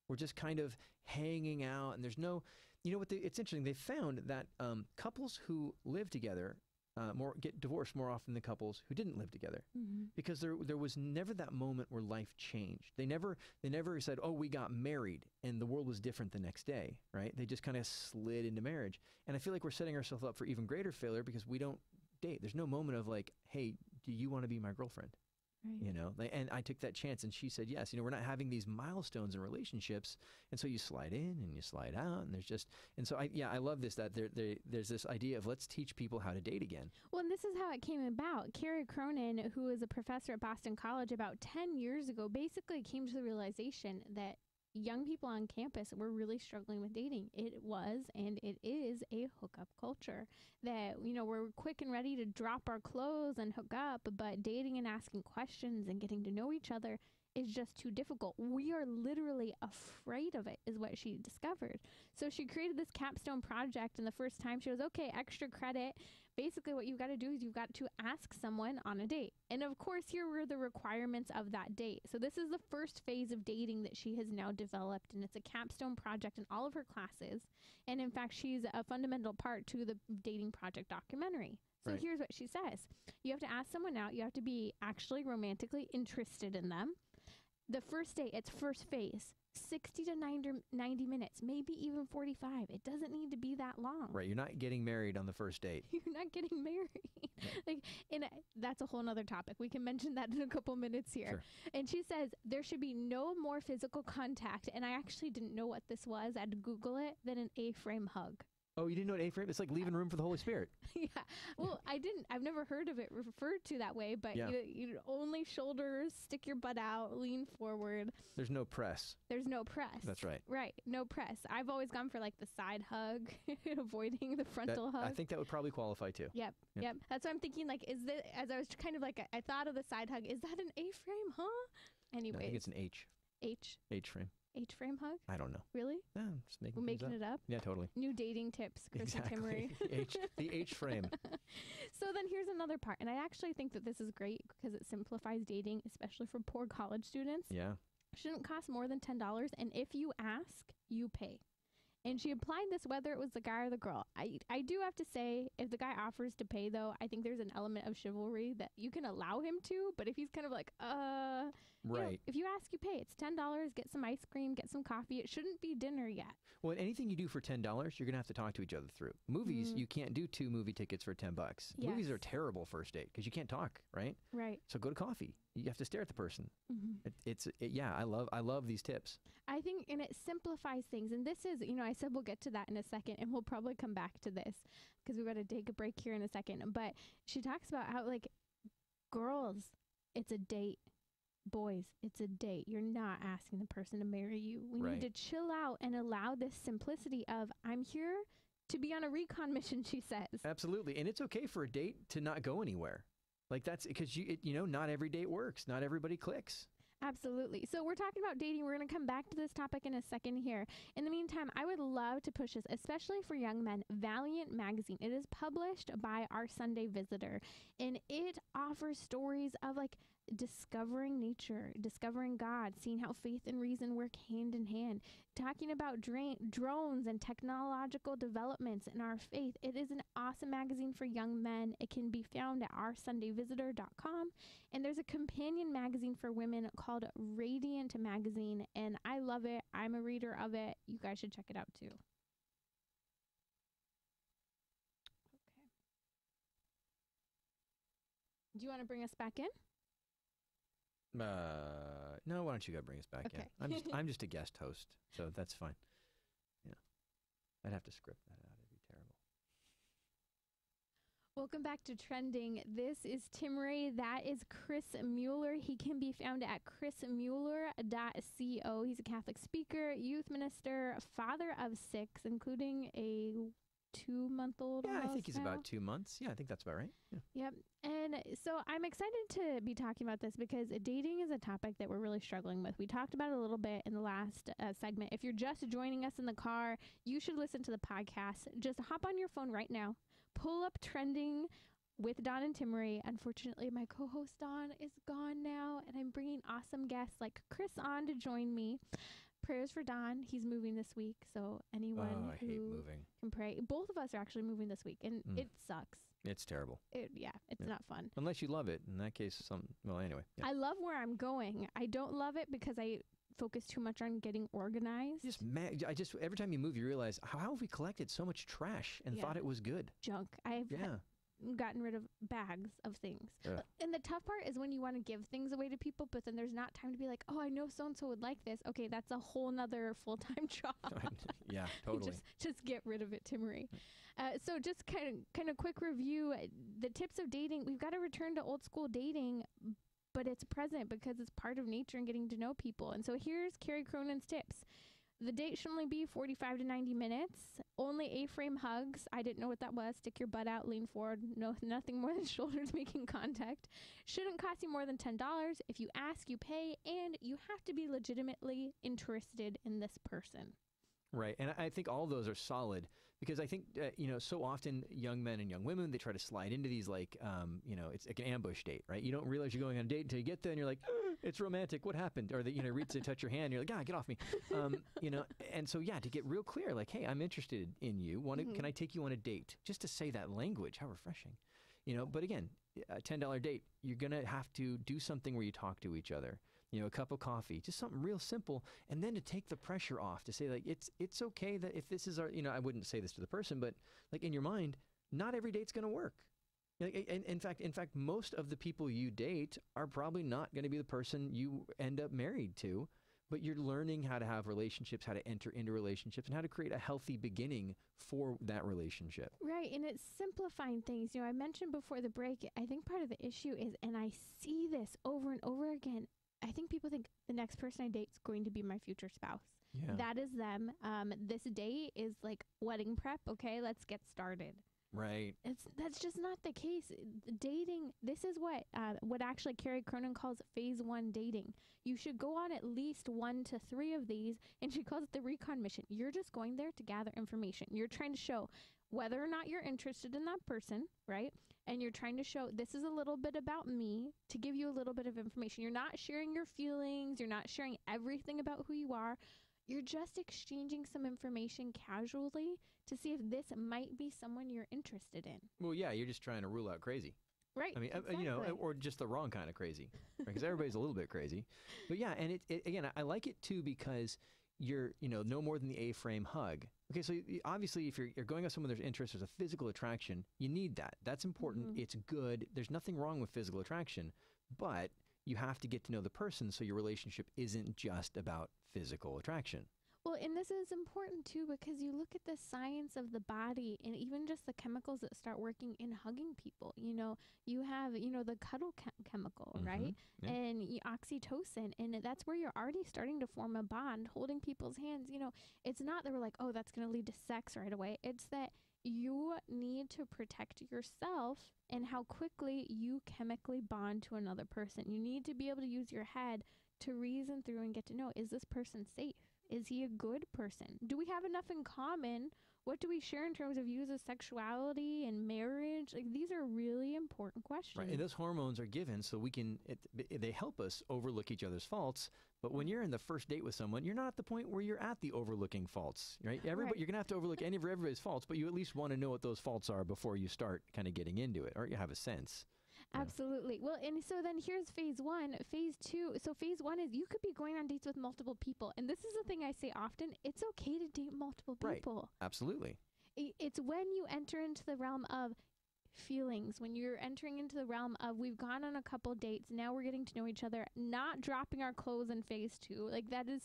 We're just kind of hanging out, and there's no. It's interesting. They found that couples who live together get divorced more often than couples who didn't live together, because there was never that moment where life changed. They never said, oh, we got married and the world was different the next day, right? They just kind of slid into marriage. And I feel like we're setting ourselves up for even greater failure because we don't date. There's no moment of like, hey, do you want to be my girlfriend? Right. You know, and I took that chance and she said yes. You know, we're not having these milestones in relationships, and so you slide in and you slide out, and I love this, that there's this idea of let's teach people how to date again. Well, and this is how it came about. Carrie Cronin, who is a professor at Boston College, about 10 years ago, basically came to the realization that young people on campus were really struggling with dating. It was and it is a hookup culture that, you know, we're quick and ready to drop our clothes and hook up, but dating and asking questions and getting to know each other is just too difficult. We are literally afraid of it, is what she discovered. So she created this capstone project, and the first time she was, okay, extra credit. Basically what you've got to do is you've got to ask someone on a date. And of course, here were the requirements of that date. So this is the first phase of dating that she has now developed, and it's a capstone project in all of her classes. And in fact, she's a fundamental part to the dating project documentary. So Right. Here's what she says. You have to ask someone out. You have to be actually romantically interested in them. The first date, it's first phase, 60 to 90 minutes, maybe even 45. It doesn't need to be that long. Right. You're not getting married on the first date. You're not getting married. That's a whole nother topic. We can mention that in a couple minutes here. Sure. And she says there should be no more physical contact. And I actually didn't know what this was. I had to Google it, than an A-frame hug. Oh, you didn't know what A-frame? It's like leaving room for the Holy Spirit. Yeah. Well, I didn't. I've never heard of it referred to that way, but Yeah. you only shoulders, stick your butt out, lean forward. There's no press. There's no press. That's right. Right. No press. I've always gone for like the side hug, avoiding the frontal hug. I think that would probably qualify too. Yep. That's what I'm thinking. Like, is this, as I was kind of like, I thought of the side hug. Is that an A-frame, huh? No, Anyways. I think it's an H. H-frame. H-frame hug? I don't know. Really? No, I'm just We're making it up? Yeah, totally. New dating tips, Chris and Timmerie. The H-frame. So then here's another part. And I actually think that this is great because it simplifies dating, especially for poor college students. Yeah. Shouldn't cost more than $10. And if you ask, you pay. And she applied this whether it was the guy or the girl. I do have to say, if the guy offers to pay, though, I think there's an element of chivalry that you can allow him to. But if he's kind of like, Right. you know, if you ask, you pay. It's $10. Get some ice cream, get some coffee. It shouldn't be dinner yet. Well, anything you do for $10, you're going to have to talk to each other through. Movies, you can't do 2 movie tickets for $10. Yes. Movies are terrible first date because you can't talk, right? Right. So go to coffee. You have to stare at the person. Mm-hmm. I love these tips. I think, and it simplifies things. And this is, you know, I said we'll get to that in a second, and we'll probably come back to this because we've got to take a break here in a second. But she talks about how, like, girls, it's a date. Boys, it's a date. You're not asking the person to marry you. We Right. need to chill out and allow this simplicity of, I'm here to be on a recon mission, she says. Absolutely. And it's okay for a date to not go anywhere. Like that's because not every date works. Not everybody clicks. Absolutely. So we're talking about dating. We're going to come back to this topic in a second here. In the meantime, I would love to push this, especially for young men, Valiant Magazine. It is published by Our Sunday Visitor, and it offers stories of like discovering nature, discovering God, seeing how faith and reason work hand in hand, talking about drones and technological developments in our faith. It is an awesome magazine for young men. It can be found at oursundayvisitor.com. And there's a companion magazine for women called Radiant Magazine, and I love it. I'm a reader of it. You guys should check it out too. Okay. Do you want to bring us back in? No, why don't you go bring us back Okay. in? I'm just a guest host, so that's fine. Yeah. I'd have to script that out. It'd be terrible. Welcome back to Trending. This is Timmerie. That is Chris Mueller. He can be found at chrismueller.co. He's a Catholic speaker, youth minister, father of 6, including a 2-month-old. Yeah, I think he's about 2 months. Yeah, I think that's about right. Yeah. Yep. And so I'm excited to be talking about this because dating is a topic that we're really struggling with. We talked about it a little bit in the last segment. If you're just joining us in the car, you should listen to the podcast. Just hop on your phone right now, pull up Trending with Dawn and Timmerie. Unfortunately, my co-host Dawn is gone now, and I'm bringing awesome guests like Chris on to join me. Prayers for Don. He's moving this week, so anyone I hate who moving. can pray. Both of us are actually moving this week, and it sucks. It's terrible. It's not fun. Unless you love it. In that case, anyway. Yeah. I love where I'm going. I don't love it because I focus too much on getting organized. Every time you move, you realize, how have we collected so much trash and thought it was good? Junk. I've gotten rid of bags of things. And the tough part is when you want to give things away to people, but then there's not time to be like, oh, I know so-and-so would like this. Okay, that's a whole nother full-time job. Yeah, totally. just get rid of it, Timmerie. So just kind of quick review, the tips of dating. We've got to return to old school dating, but it's present because it's part of nature and getting to know people. And so here's Carrie Cronin's tips. The date should only be 45 to 90 minutes. Only A-frame hugs. I didn't know what that was. Stick your butt out, lean forward. No, nothing more than shoulders making contact. Shouldn't cost you more than $10. If you ask, you pay, and you have to be legitimately interested in this person. Right. And I think all of those are solid because I think, so often young men and young women, they try to slide into these it's like an ambush date, right? You don't realize you're going on a date until you get there and you're like, it's romantic. What happened? Or they touch your hand. And you're like, get off me. And so, to get real clear, like, hey, I'm interested in you. Can I take you on a date? Just to say that language, how refreshing. But again, a $10 date, you're going to have to do something where you talk to each other. A cup of coffee, just something real simple. And then to take the pressure off, to say like, it's okay that if this is our, I wouldn't say this to the person, but like in your mind, not every date's going to work. And in fact, most of the people you date are probably not going to be the person you end up married to, but you're learning how to have relationships, how to enter into relationships, and how to create a healthy beginning for that relationship. Right, and it's simplifying things. I mentioned before the break, I think part of the issue is, and I see this over and over again, I think people think the next person I date is going to be my future spouse. Yeah. That is them. This date is like wedding prep. Okay, let's get started. Right. That's just not the case. Dating, this is what actually Carrie Cronin calls phase 1 dating. You should go on at least 1 to 3 of these, and she calls it the recon mission. You're just going there to gather information. You're trying to show whether or not you're interested in that person, right? And you're trying to show this is a little bit about me to give you a little bit of information. You're not sharing your feelings. You're not sharing everything about who you are. You're just exchanging some information casually to see if this might be someone you're interested in. Well, yeah, you're just trying to rule out crazy. Right. I mean, exactly. Or just the wrong kind of crazy, because everybody's a little bit crazy. But yeah, and again, I like it too because you're, no more than the A-frame hug. Okay, so obviously if you're going with someone there's interest, there's a physical attraction, you need that. That's important. Mm-hmm. It's good. There's nothing wrong with physical attraction, but you have to get to know the person so your relationship isn't just about physical attraction. Well, and this is important too because you look at the science of the body and even just the chemicals that start working in hugging people. You have, the cuddle chemical, Mm-hmm. right? Yeah. And oxytocin, and that's where you're already starting to form a bond, holding people's hands. It's not that we're like, oh, that's going to lead to sex right away. It's that you need to protect yourself and how quickly you chemically bond to another person. You need to be able to use your head to reason through and get to know, is this person safe? Is he a good person? Do we have enough in common? What do we share in terms of views of sexuality and marriage? Like, these are really important questions. Right, and those hormones are given so they help us overlook each other's faults. But when you're in the first date with someone, you're not at the point where you're at the overlooking faults, right? You're going to have to overlook everybody's faults, but you at least want to know what those faults are before you start kind of getting into it, or you have a sense. Absolutely. Well, and so then here's phase 1. Phase 2. So phase 1 is you could be going on dates with multiple people. And this is the thing I say often. It's okay to date multiple people. Right. Absolutely. It's when you enter into the realm of feelings, when you're entering into the realm of we've gone on a couple dates, now we're getting to know each other, not dropping our clothes in phase 2. Like, that is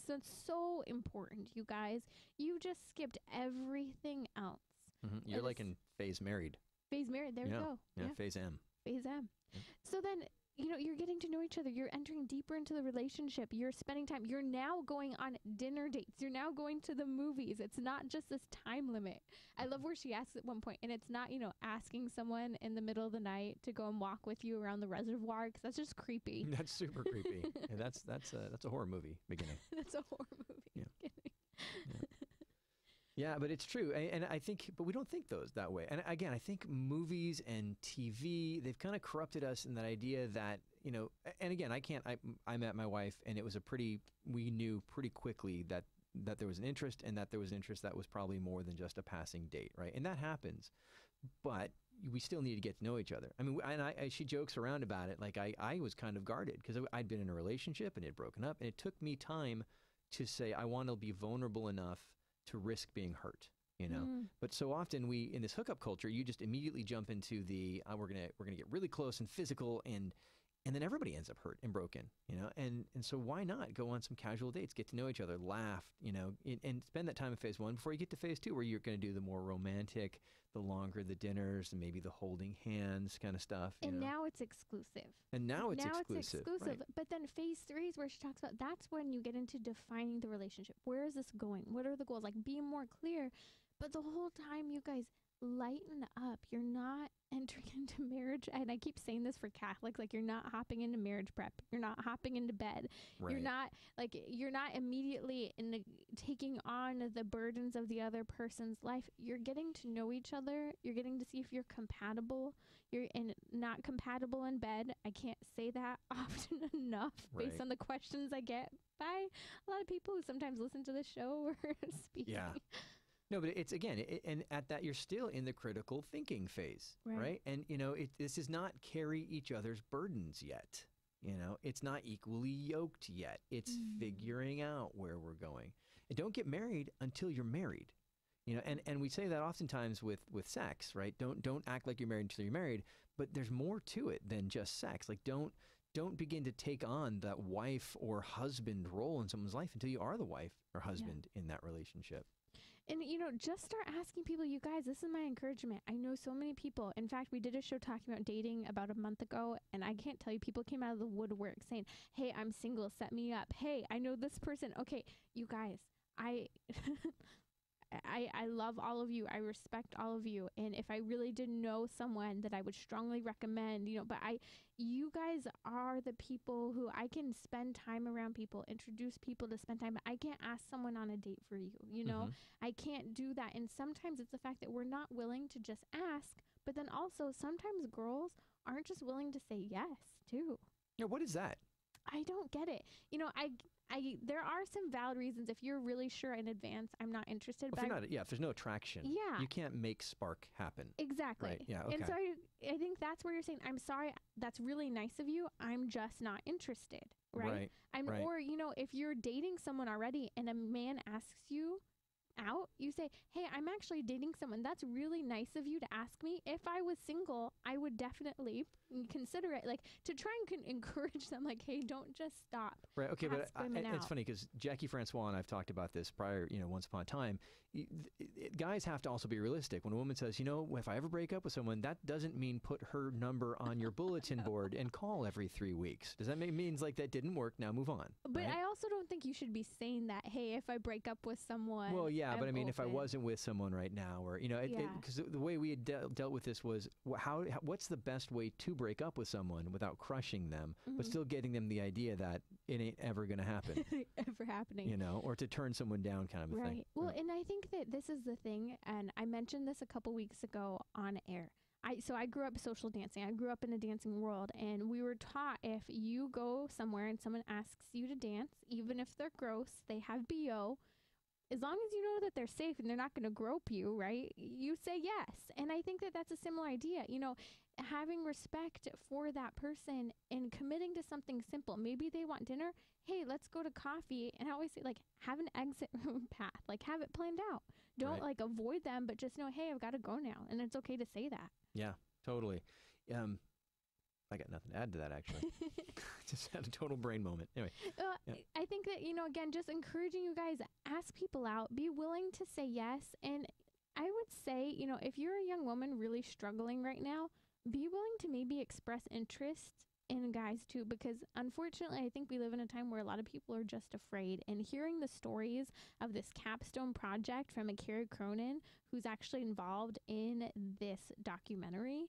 so important, you guys. You just skipped everything else. Mm-hmm. You're like in phase married. Phase married. There we go. Yeah, phase M. Phase M. Yeah. So then, you're getting to know each other. You're entering deeper into the relationship. You're spending time. You're now going on dinner dates. You're now going to the movies. It's not just this time limit. I love where she asks at one point, and it's not, asking someone in the middle of the night to go and walk with you around the reservoir, because that's just creepy. That's super creepy. Yeah, that's a horror movie beginning. That's a horror movie beginning. Yeah. Yeah, but it's true. And I think, but we don't think that way. And again, I think movies and TV, they've kind of corrupted us in that idea that, and again, I met my wife and it was we knew pretty quickly that there was an interest, and that there was an interest that was probably more than just a passing date, right? And that happens. But we still need to get to know each other. I mean, she jokes around about it. Like I was kind of guarded because I'd been in a relationship and it had broken up, and it took me time to say I want to be vulnerable enough to risk being hurt. But so often in this hookup culture, you just immediately jump into the we're gonna get really close and physical, and then everybody ends up hurt and broken, and so why not go on some casual dates, get to know each other, laugh, and spend that time in phase 1 before you get to phase 2, where you're going to do the more romantic, the longer the dinners, and maybe the holding hands kind of stuff. And now it's exclusive. Right. But then phase 3 is where she talks about that's when you get into defining the relationship. Where is this going? What are the goals? Like, be more clear. But the whole time, you guys, lighten up. You're not entering into marriage, and I keep saying this for Catholics, like, you're not hopping into marriage prep. You're not hopping into bed. Right. You're not immediately taking on the burdens of the other person's life. You're getting to know each other. You're getting to see if you're compatible. You're not compatible in bed. I can't say that often enough based on the questions I get by a lot of people who sometimes listen to the show or speak. Yeah. No, but it's, again, and at that, you're still in the critical thinking phase, right? And, this is not carry each other's burdens yet. It's not equally yoked yet. It's figuring out where we're going. And don't get married until you're married. And we say that oftentimes with sex, right? Don't act like you're married until you're married, but there's more to it than just sex. Like, don't begin to take on that wife or husband role in someone's life until you are the wife or husband in that relationship. And, just start asking people, you guys, this is my encouragement. I know so many people. In fact, we did a show talking about dating about a month ago, and I can't tell you, people came out of the woodwork saying, hey, I'm single, set me up. Hey, I know this person. Okay, you guys, I love all of you. I respect all of you. And if I really did know someone that I would strongly recommend, but you guys are the people who I can spend time around people, introduce people to spend time. I can't ask someone on a date for you, I can't do that. And sometimes it's the fact that we're not willing to just ask, but then also sometimes girls aren't just willing to say yes too. Yeah. What is that? I don't get it. There are some valid reasons. If you're really sure in advance, I'm not interested. Well, if there's no attraction, you can't make spark happen. Exactly. Right. Yeah. Okay. And so I think that's where you're saying, I'm sorry, that's really nice of you. I'm just not interested. Right. Or, if you're dating someone already and a man asks you out, you say, hey, I'm actually dating someone. That's really nice of you to ask me. If I was single, I would definitely consider it, like, to try and encourage them, like, hey, don't just stop. Right. Okay. But it's funny because Jackie Francois and I've talked about this prior, once upon a time. Guys have to also be realistic. When a woman says, if I ever break up with someone, that doesn't mean put her number on your bulletin board and call every 3 weeks. Does that means like that didn't work? Now move on. But I also don't think you should be saying that, hey, if I break up with someone. Well, yeah, but I mean, if I wasn't with someone right now, or, because the way we had dealt with this was what's the best way to break up with someone without crushing them, but still getting them the idea that it ain't ever going to happen. Ever happening. Or to turn someone down kind of a thing. Well, and I think that this is the thing, and I mentioned this a couple weeks ago on air. So I grew up social dancing. I grew up in a dancing world, and we were taught if you go somewhere and someone asks you to dance, even if they're gross, they have BO, as long as you know that they're safe and they're not going to grope you, right? You say yes. And I think that that's a similar idea, having respect for that person and committing to something simple. Maybe they want dinner. Hey, let's go to coffee. And I always say, like, have an exit path, like, have it planned out. Don't like avoid them, but just know, hey, I've got to go now. And it's okay to say that. Yeah, totally. I got nothing to add to that, actually. Just had a total brain moment. Anyway. I think that, again, just encouraging you guys, ask people out, be willing to say yes. And I would say, if you're a young woman really struggling right now, be willing to maybe express interest in guys too, because unfortunately, I think we live in a time where a lot of people are just afraid. And hearing the stories of this capstone project from a Carrie Cronin, who's actually involved in this documentary,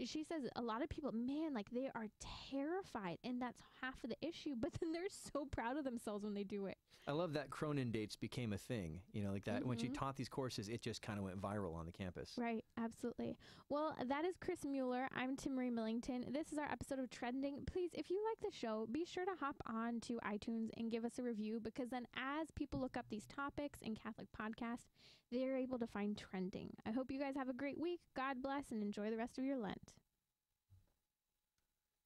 she says a lot of people, man, like, they are terrified, and that's half of the issue, but then they're so proud of themselves when they do it. I love that Cronin dates became a thing, like that. When she taught these courses, it just kind of went viral on the campus. Right. Absolutely. Well, that is Chris Mueller. I'm Timmerie Millington. This is our episode of Trending ending, please, if you like the show, be sure to hop on to iTunes and give us a review, because then as people look up these topics in Catholic podcasts, they're able to find trending. I hope you guys have a great week. God bless and enjoy the rest of your Lent.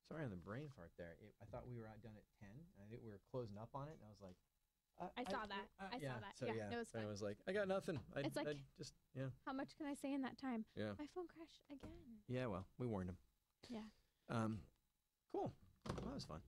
Sorry on the brain fart there. I thought we were done at 10. I think we were closing up on it, and I was like, I saw that. I saw that. So, yeah, it was fun. I was like, I got nothing. It's like, I just, yeah. How much can I say in that time? Yeah. My phone crashed again. Yeah, well, we warned him. Yeah. Cool. Well, that was fun.